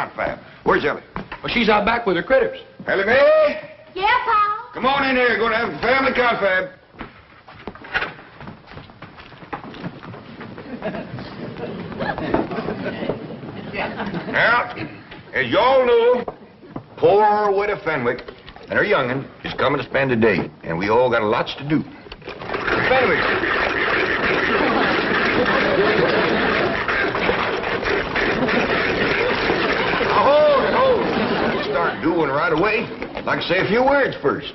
confab. Where's Ellie? Well, she's out back with her critters. Ellie Mae? Yeah, Pa? Come on in here. Going to have a family confab. Now, as you all know, poor widow Fenwick and her young'un is coming to spend the day, and we all got lots to do. Fenwick. Hold it. We'll start doing right away. I'd like to say a few words first.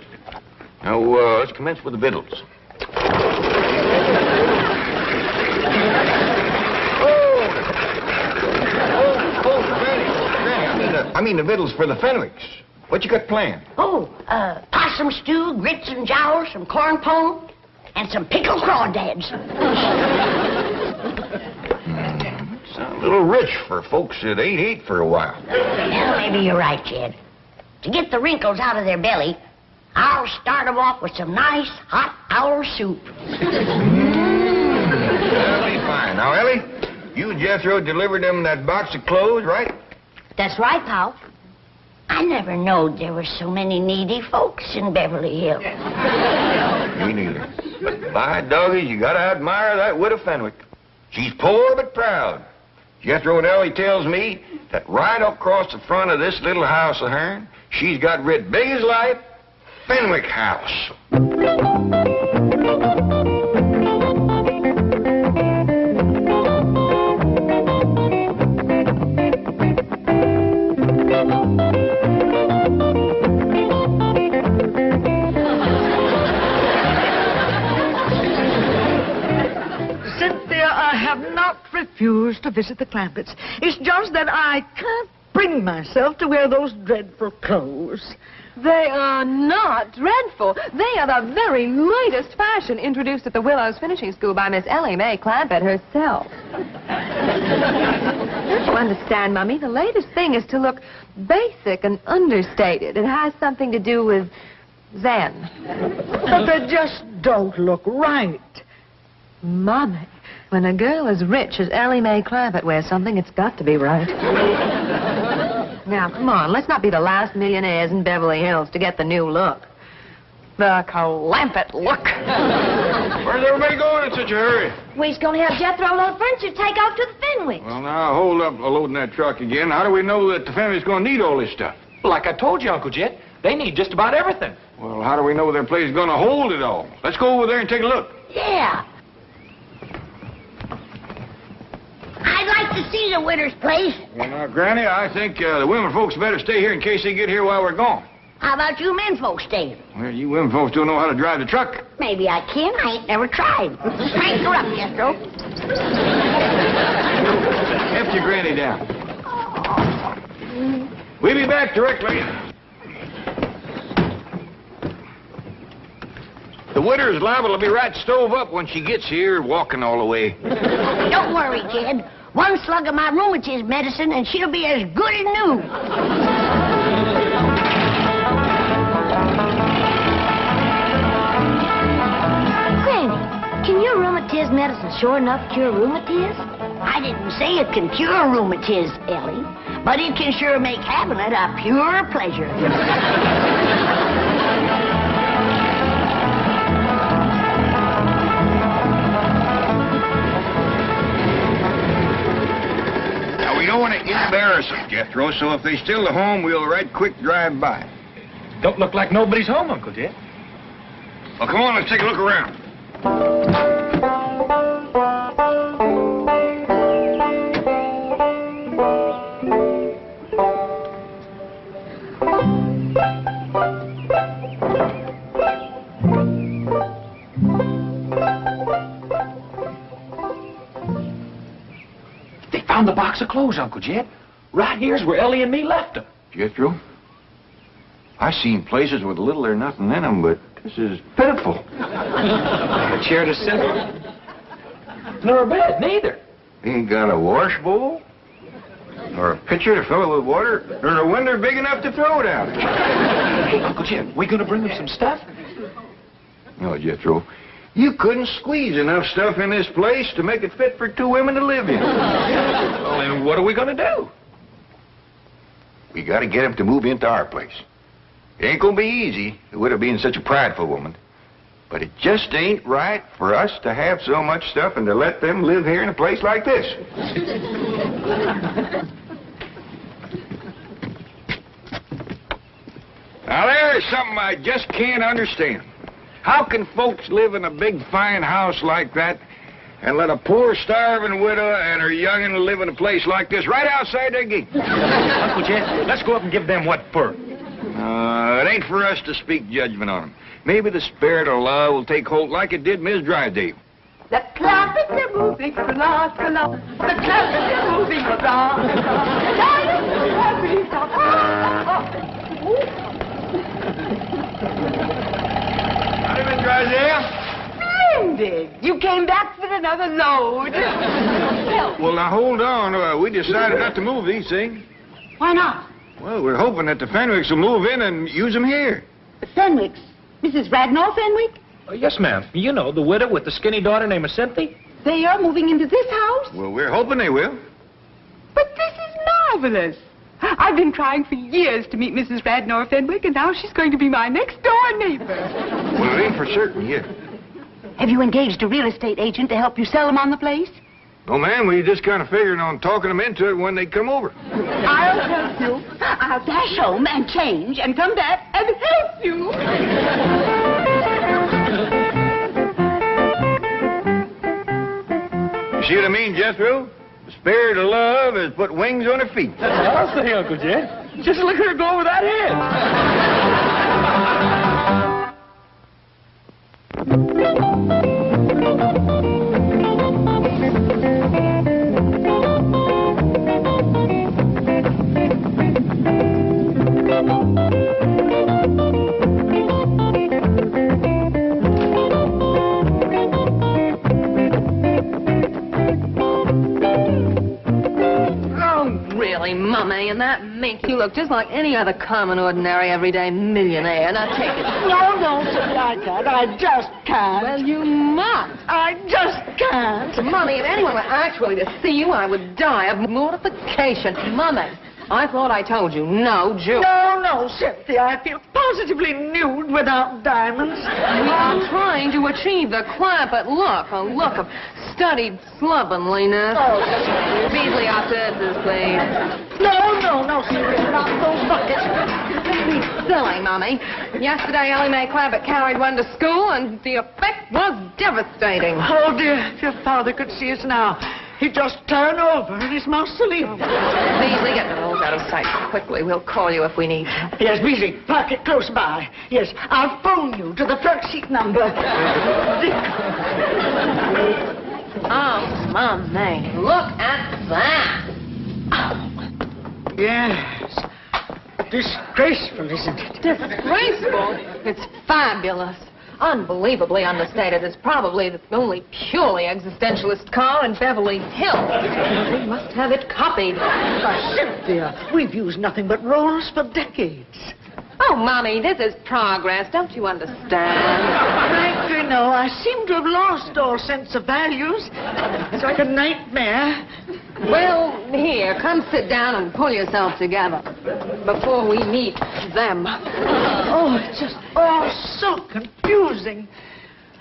Now, let's commence with the victuals. I mean the victuals for the Fenwicks. What you got planned? Possum stew, grits and jowls, some corn pone, and some pickled crawdads. Sound a little rich for folks that ain't ate for a while. Well, maybe you're right, Jed. To get the wrinkles out of their belly, I'll start them off with some nice hot owl soup. That'll be fine. Now, Ellie, you and Jethro delivered them that box of clothes, right? That's right, Pal. I never knowed there were so many needy folks in Beverly Hills. Me neither. But by doggies, you gotta admire that widow Fenwick. She's poor but proud. Jethro and Ellie tells me that right across the front of this little house of hern, she's got writ big as life, Fenwick House. Refused to visit the Clampetts. It's just that I can't bring myself to wear those dreadful clothes. They are not dreadful. They are the very latest fashion introduced at the Willows Finishing School by Miss Ellie Mae Clampett herself. Don't you understand, Mummy? The latest thing is to look basic and understated. It has something to do with Zen. But they just don't look right. Mummy, when a girl as rich as Ellie Mae Clampett wears something, it's got to be right. Now, come on, let's not be the last millionaires in Beverly Hills to get the new look. The Clampett Look. Where's everybody going in such a hurry? We're going to have Jethro load furniture take off to the Fenwicks. Well, now, hold up loading that truck again. How do we know that the family's going to need all this stuff? Well, like I told you, Uncle Jet, they need just about everything. Well, how do we know their place is going to hold it all? Let's go over there and take a look. Yeah. I'd like to see the widow's place. Well, now, Granny, I think the women folks better stay here in case they get here while we're gone. How about you men folks staying? Well, you women folks don't know how to drive the truck. Maybe I can. I ain't never tried. Crank her up, Jethro. Lift your granny down. We'll be back directly. The widow's liable to be right stove up when she gets here, walking all the way. Don't worry, kid. One slug of my rheumatism medicine and she'll be as good as new. Granny, can your rheumatism medicine sure enough cure rheumatism? I didn't say it can cure rheumatism, Ellie, but it can sure make having it a pure pleasure. We don't want to embarrass them, Jethro, so if they still at home, we'll right quick drive by. Don't look like nobody's home, Uncle Jet. Well, come on, let's take a look around. Found the box of clothes, Uncle Jet. Right here's where Ellie and me left them. Jethro, I seen places with little or nothing in them, but this is pitiful. A chair to sit on. Nor a bed, neither. Ain't got a wash bowl, or a pitcher to fill it with water, or a window big enough to throw it out. Hey, Uncle Jet, we gonna bring them some stuff? No, Jethro. You couldn't squeeze enough stuff in this place to make it fit for two women to live in. Well, then what are we going to do? We got to get him to move into our place. It ain't gonna be easy, with her being such a prideful woman. But it just ain't right for us to have so much stuff and to let them live here in a place like this. Now, there's something I just can't understand. How can folks live in a big, fine house like that and let a poor, starving widow and her young'un live in a place like this right outside their gate? Uncle Jed, let's go up and give them what for. It ain't for us to speak judgment on them. Maybe the spirit of love will take hold like it did Miss Drysdale. The Clampett are moving from last to last. The Clampett are moving from last to last. Howdy, Miss Drysdale. Splendid. You came back with another load. Well, now, hold on. We decided not to move these things. Why not? Well, we're hoping that the Fenwicks will move in and use them here. The Fenwicks. Mrs. Radnor Fenwick? Yes, ma'am. You know, the widow with the skinny daughter named Cynthia. They are moving into this house? Well, we're hoping they will. But this is marvelous. I've been trying for years to meet Mrs. Radnor Fenwick, and now she's going to be my next-door neighbor. Well, it ain't for certain yet. Have you engaged a real estate agent to help you sell them on the place? Oh, ma'am, we just kind of figured on talking them into it when they come over. I'll help you. I'll dash home and change and come back and help you. You see what I mean, Jethro? The spirit of love has put wings on her feet. That's what I'll say, Uncle Jed. Just look at her go over that head. Mummy, and that makes you look just like any other common, ordinary, everyday millionaire. Now take it. No, I can't. I just can't. Well, you must. I just can't. Mummy, if anyone were actually to see you, I would die of mortification. Mummy, I thought I told you, no jewelry. No, Cynthia. I feel positively nude without diamonds. I'm trying to achieve the Clampett look, a look of studied slovenliness. Oh, Beasley, upstairs, please. No, Cynthia, not those buckets. Be silly, Mummy. Yesterday, Ellie Mae Clampett carried one to school, and the effect was devastating. Oh, dear, if your father could see us now, he'd just turn over in his mausoleum. Beasley, get the rolls out of sight quickly. We'll call you if we need to. Yes, Beasley, park it close by. Yes, I'll phone you to the front seat number. Oh, Mummy, look at that. Yes. Disgraceful, isn't it? Disgraceful? It's fabulous. Unbelievably understated. It's probably the only purely existentialist car in Beverly Hills. We must have it copied. Cynthia, we've used nothing but rolls for decades. Oh, Mommy, this is progress. Don't you understand? Frankly, no. I seem to have lost all sense of values. It's like a nightmare. Well, here, come sit down and pull yourself together before we meet them. Oh, it's just all so confusing.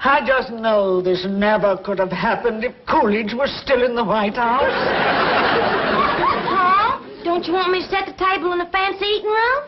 I just know this never could have happened if Coolidge was still in the White House. Paul, don't you want me to set the table in the fancy eating room?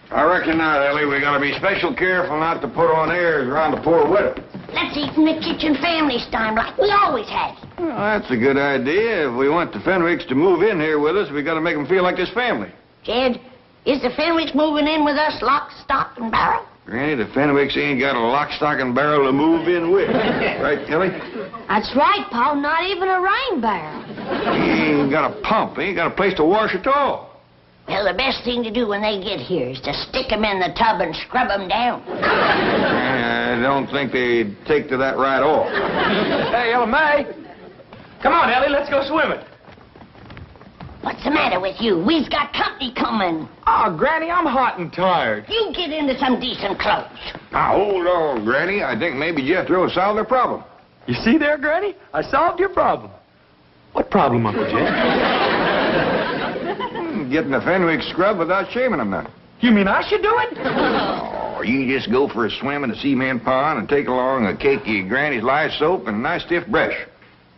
I reckon not, Ellie. We gotta be special careful not to put on airs around the poor widow. Let's eat in the kitchen family style like we always have. Well, that's a good idea. If we want the Fenwicks to move in here with us, we gotta make them feel like this family. Jed, is the Fenwicks moving in with us lock, stock, and barrel? Granny, the Fenwicks ain't got a lock, stock, and barrel to move in with. Right, Ellie? That's right, Paul. Not even a rain barrel. He ain't got a pump. He ain't got a place to wash at all. Well, the best thing to do when they get here is to stick them in the tub and scrub them down. I don't think they'd take to that right off. Hey, Ellie Mae. Come on, Ellie, let's go swimming. What's the matter with you? We've got company coming. Oh, Granny, I'm hot and tired. You get into some decent clothes. Now, hold on, Granny. I think maybe Jethro solved their problem. You see there, Granny? I solved your problem. What problem, Uncle Jed? getting the Fenwick scrub without shaving them none. You mean I should do it? Oh, you just go for a swim in the cement pond and take along a cakey Granny's lye soap and a nice stiff brush.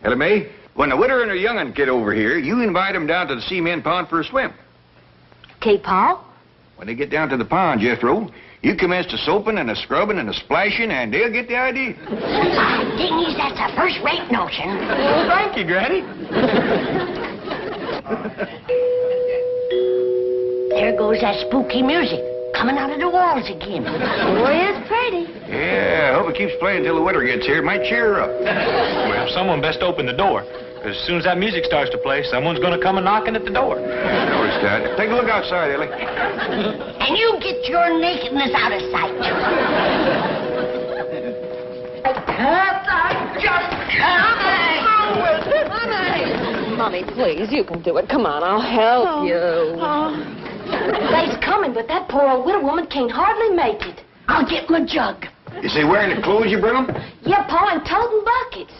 Ellie Mae, when the widow and her young'un get over here, you invite them down to the cement pond for a swim. Okay, Pa? When they get down to the pond, Jethro, you commence the soaping and the scrubbing and the splashing, and they'll get the idea. Dingies, that's a first-rate notion. Oh, thank you, Granny. There goes that spooky music, coming out of the walls again. Boy, it's pretty. Yeah, I hope it keeps playing till the widow gets here. It might cheer her up. Well, someone best open the door. As soon as that music starts to play, someone's going to come a knocking at the door. I noticed that. Take a look outside, Ellie. And you get your nakedness out of sight. Mommy, please, you can do it. Come on, I'll help you. They's coming, but that poor old widow woman can't hardly make it. I'll get my jug. Is they wearing the clothes you bring them? Yeah, Pa, and toting buckets.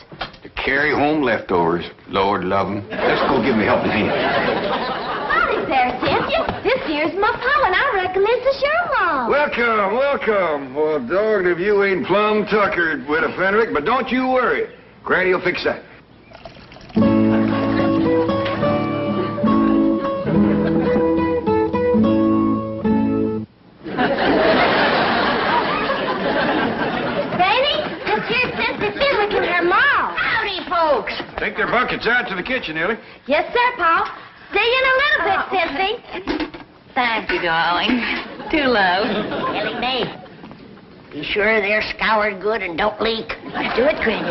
To carry home leftovers. Lord love 'em. Let's go give 'em a helping hand. Howdy there, Cynthia. This here's my Pa, and I reckon this is your mom. Welcome, welcome. Well, dogged if you ain't plumb tuckered, Widow Fenwick, but don't you worry. Granny will fix that. Take their buckets out to the kitchen, Ellie. Yes, sir, Pa. See you in a little bit, Cynthia. Thank you, darling. Too low. Ellie Mae, be sure they're scoured good and don't leak. Do it, Granny.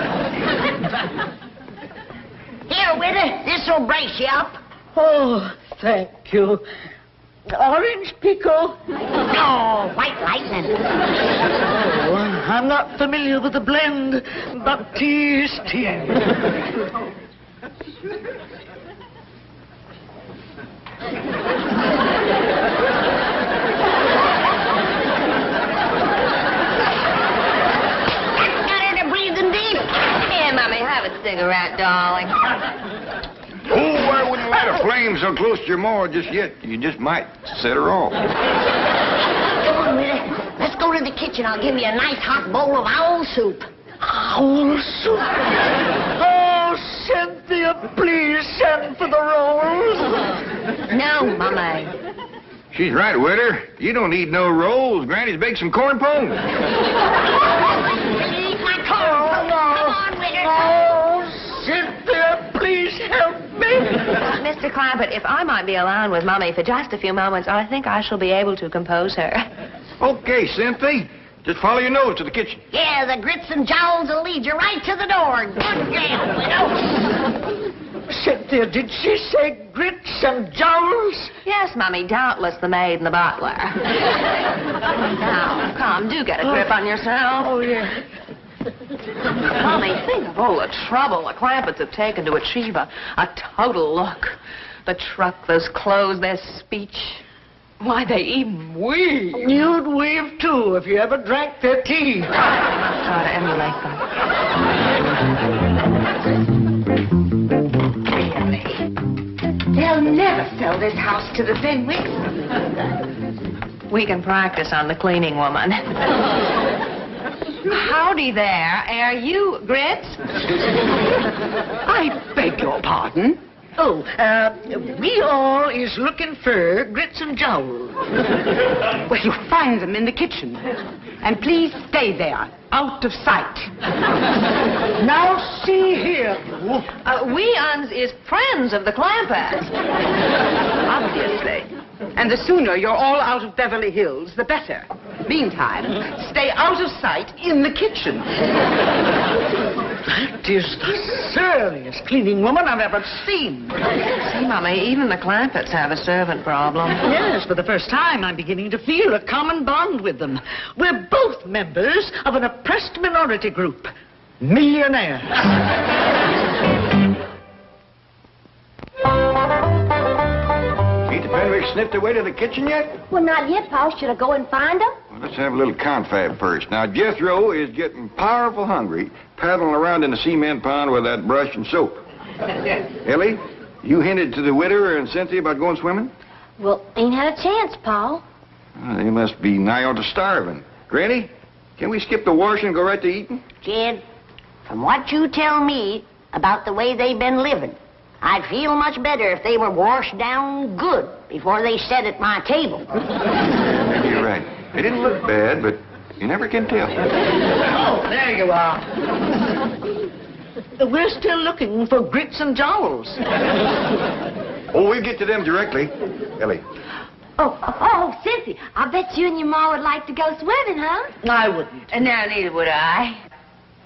Here, widow, this'll brace you up. Oh, thank you. Orange pickle? No, white lightning. Oh, I'm not familiar with the blend, but tasty. Got her to breathing deep. Here, Mommy, have a cigarette, darling. Oh, I wouldn't light a flame so close to your maw just yet. You just might set her off. Come on, widow. Let's go to the kitchen. I'll give you a nice hot bowl of owl soup. Owl soup? Oh, Cynthia, please send for the rolls. No, Mommy. She's right, widow. You don't need no rolls. Granny's baked some corn pone. Eat my corn. Come on, widow. Oh, Cynthia, please help me. Mr. Clampett, if I might be alone with Mommy for just a few moments, I think I shall be able to compose her. Okay, Cynthia. Just follow your nose to the kitchen. Yeah, the grits and jowls will lead you right to the door. Good girl, widow. Cynthia, did she say grits and jowls? Yes, Mommy, doubtless the maid and the butler. Now, come, do get a grip on yourself. Oh, yeah. Mommy, think of all the trouble the Clampetts have taken to achieve a total look. The truck, those clothes, their speech. Why, they even weave. You'd weave, too, if you ever drank their tea. Try to emulate them. They'll never sell this house to the Fenwicks. We can practice on the cleaning woman. Howdy there. Are you Grits? I beg your pardon. Oh, we all is looking for grits and jowls. Well, you'll find them in the kitchen. And please stay there, out of sight. Now, see here. We uns is friends of the Clampetts. Obviously. And the sooner you're all out of Beverly Hills, the better. Meantime, stay out of sight in the kitchen. That is the surliest cleaning woman I've ever seen. See, Mommy, even the Clampetts have a servant problem. Yes, for the first time, I'm beginning to feel a common bond with them. We're both members of an oppressed minority group. Millionaires. Ain't the Fenwicks sniffed their way to the kitchen yet? Well, not yet, Pa. Should I go and find them? Well, let's have a little confab first. Now, Jethro is getting powerful hungry, paddling around in the cement pond with that brush and soap. Ellie, you hinted to the widow and Cynthia about going swimming? Well, ain't had a chance, Pa. They must be nigh on to starving. Granny, can we skip the washing and go right to eating? Jed, from what you tell me about the way they've been living, I'd feel much better if they were washed down good before they sat at my table. Maybe you're right. They didn't look bad, but you never can tell. Oh, there you are. We're still looking for grits and jowls. Oh, we'll get to them directly. Ellie. Oh, Cynthia, I bet you and your ma would like to go swimming, huh? I wouldn't. And now neither would I.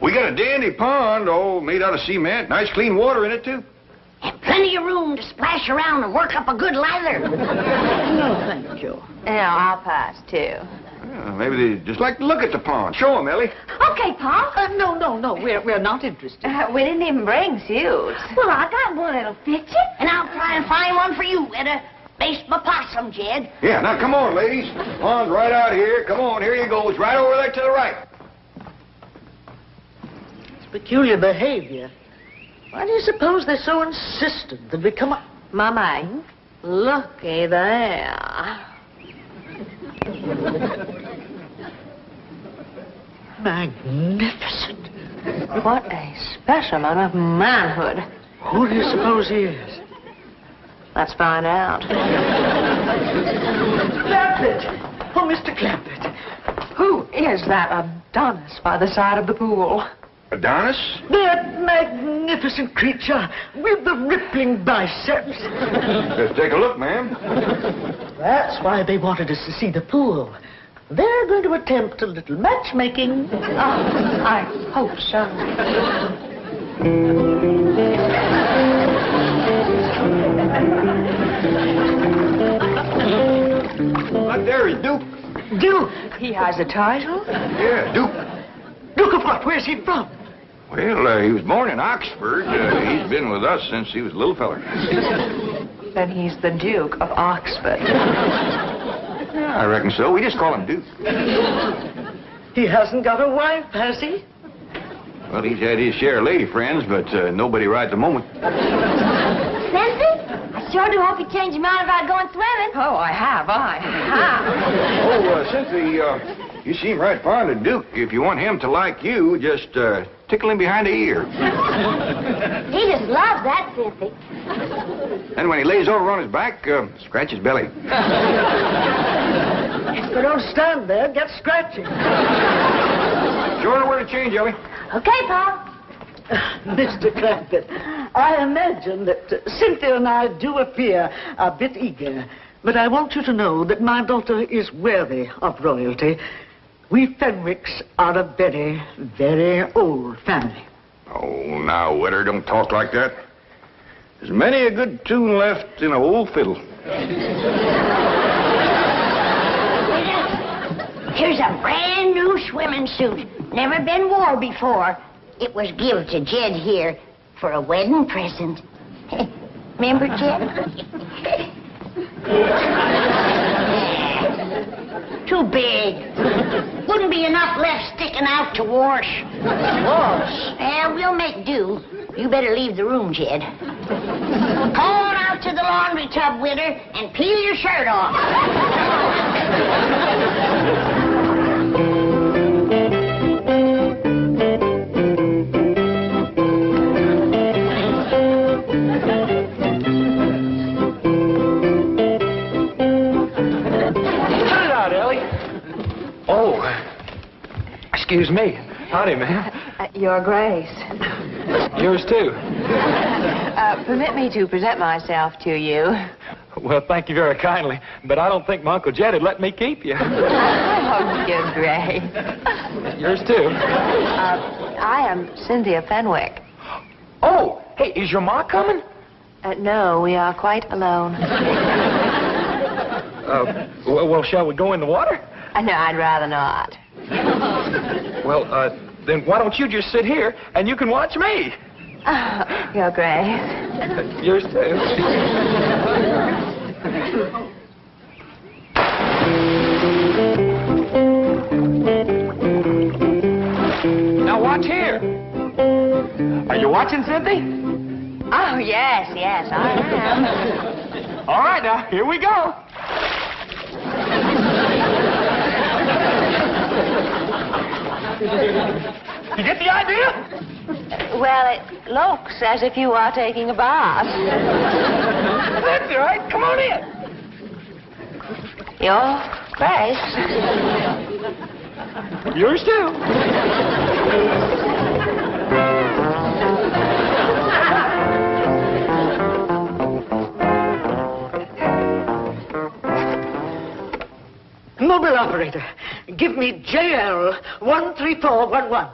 We got a dandy pond, all made out of cement. Nice clean water in it, too. And plenty of room to splash around and work up a good lather. No, thank you. No, I'll pass, too. Maybe they just like to look at the pond. Show them, Ellie. Okay, Pa. No, we're not interested. We didn't even bring suits. Well, I got one that'll fit you. And I'll try and find one for you at a base my possum, Jed. Yeah, now come on, ladies. Pond's right out here. Come on, here you go. It's right over there to the right. It's peculiar behavior. Why do you suppose they're so insistent that we come up? Mama, looky there. Magnificent. What a specimen of manhood. Who do you suppose he is? Let's find out. Clampett! Oh, Mr. Clampett. Who is that Adonis by the side of the pool? Adonis? That magnificent creature with the rippling biceps. Let's take a look, ma'am. That's why they wanted us to see the pool. They're going to attempt a little matchmaking. Oh, I hope so. Right there is Duke. Duke! He has a title? Yeah, Duke. Duke of what? Where's he from? Well, he was born in Oxford. He's been with us since he was a little feller. Then he's the Duke of Oxford. Yeah, I reckon so. We just call him Duke. He hasn't got a wife, has he? Well, he's had his share of lady friends, but nobody right at the moment. Cynthia, I sure do hope you change your mind about going swimming. Oh, I have. Oh, Cynthia, you seem right fond of Duke. If you want him to like you, just tickle him behind the ear. He just loves that, Cynthia. And when he lays over on his back, scratch his belly. So don't stand there. Get scratching. Show her where to change, Ellie. Okay, Pa. Mr. Clampett, I imagine that Cynthia and I do appear a bit eager, but I want you to know that my daughter is worthy of royalty. We Fenwicks are a very, very old family. Oh, now, Witter, don't talk like that. There's many a good tune left in an old fiddle. Here's a brand new swimming suit. Never been wore before. It was given to Jed here for a wedding present. Remember, Jed? Too big. Wouldn't be enough left sticking out to wash. Wash? Well, we'll make do. You better leave the room, Jed. Come on out to the laundry tub, Witter, and peel your shirt off. Excuse me. Howdy, ma'am. Your Grace. Yours, too. Permit me to present myself to you. Well, thank you very kindly, but I don't think my Uncle Jed would let me keep you. Oh, Your Grace. Yours, too. I am Cynthia Fenwick. Oh, hey, is your ma coming? No, we are quite alone. Well, shall we go in the water? No, I'd rather not. Well, then why don't you just sit here and you can watch me? Your Grace. Yours too. Now watch here. Are you watching, Cynthia? Oh, yes, I am. All right, now, here we go. You get the idea? Well, it looks as if you are taking a bath. That's all right. Come on in. Your Grace. Yours too. Mobile operator, give me JL 13411.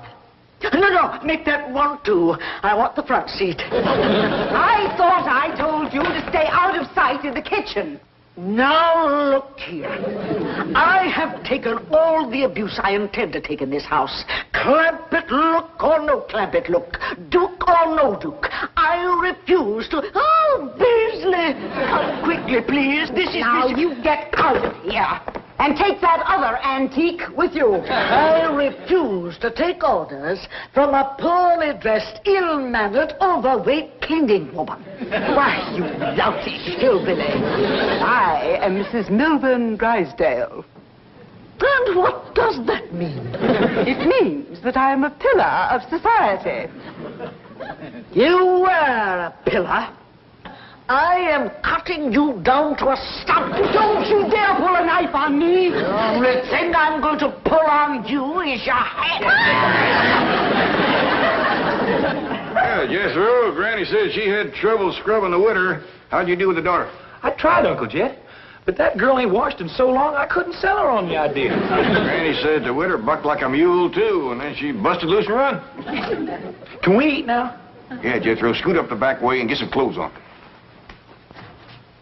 No, make that 12. I want the front seat. I thought I told you to stay out of sight in the kitchen. Now look here. I have taken all the abuse I intend to take in this house. Clampett Look or no Clampett Look. Duke or no Duke. I refuse to... Oh, Beasley! Come quickly, please. Now you get out of here. And take that other antique with you. I refuse to take orders from a poorly dressed, ill-mannered, overweight cleaning woman. Why, you loutish hillbilly. I am Mrs. Milburn Drysdale. And what does that mean? It means that I am a pillar of society. You were a pillar. I am cutting you down to a stump. Don't you dare pull a knife on me. The only thing I'm going to pull on you is your head. Yeah, Jethro, Granny said she had trouble scrubbing the witter. How'd you do with the daughter? I tried, Uncle Jet, but that girl ain't washed in so long I couldn't sell her on the idea. Granny said the witter bucked like a mule, too, and then she busted loose and run. Can we eat now? Yeah, Jethro, scoot up the back way and get some clothes on.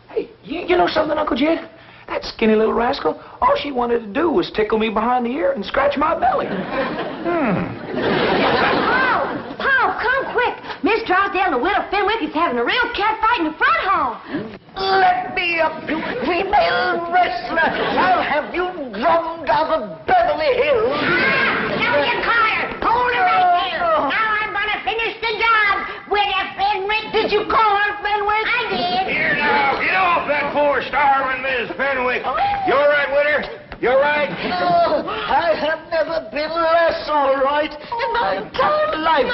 Hey, you know something, Uncle Jed? That skinny little rascal, all she wanted to do was tickle me behind the ear and scratch my belly. Paul, come quick. Miss Drysdale and the widow Fenwick is having a real cat fight in the front hall. Let me up, you female wrestler. I'll have you drummed out of Beverly Hills. Now you caught her. Hold her right there. Now I'm going to finish the job. Widow Fenwick. Did you call her Fenwick? I did. Here now, get off that poor starving Miss Fenwick. You all right, witter? You all right? Oh, I have never been less all right in my entire life.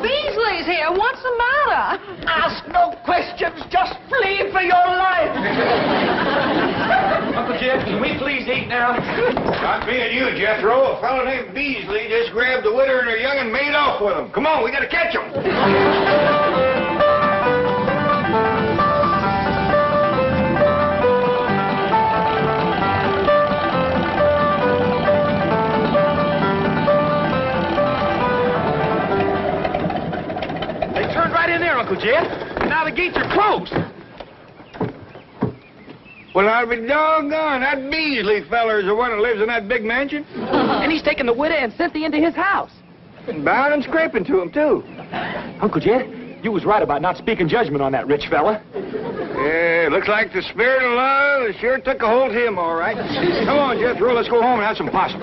Beasley's here. What's the matter? Ask no questions. Just flee for your life. Uncle Jed, can we please eat now? Not being you, Jethro. A fellow named Beasley just grabbed the witter and her young and made off with them. Come on, we gotta catch them. Right in there, Uncle Jed. Now the gates are closed. Well, I'll be doggone. That Beasley feller's the one that lives in that big mansion. And he's taken the widow and Cynthia into his house. Bound and scraping to him, too. Uncle Jed, you was right about not speaking judgment on that rich fella. Yeah, looks like the spirit of love sure took a hold of him, all right. Come on, Jethro, let's go home and have some possum.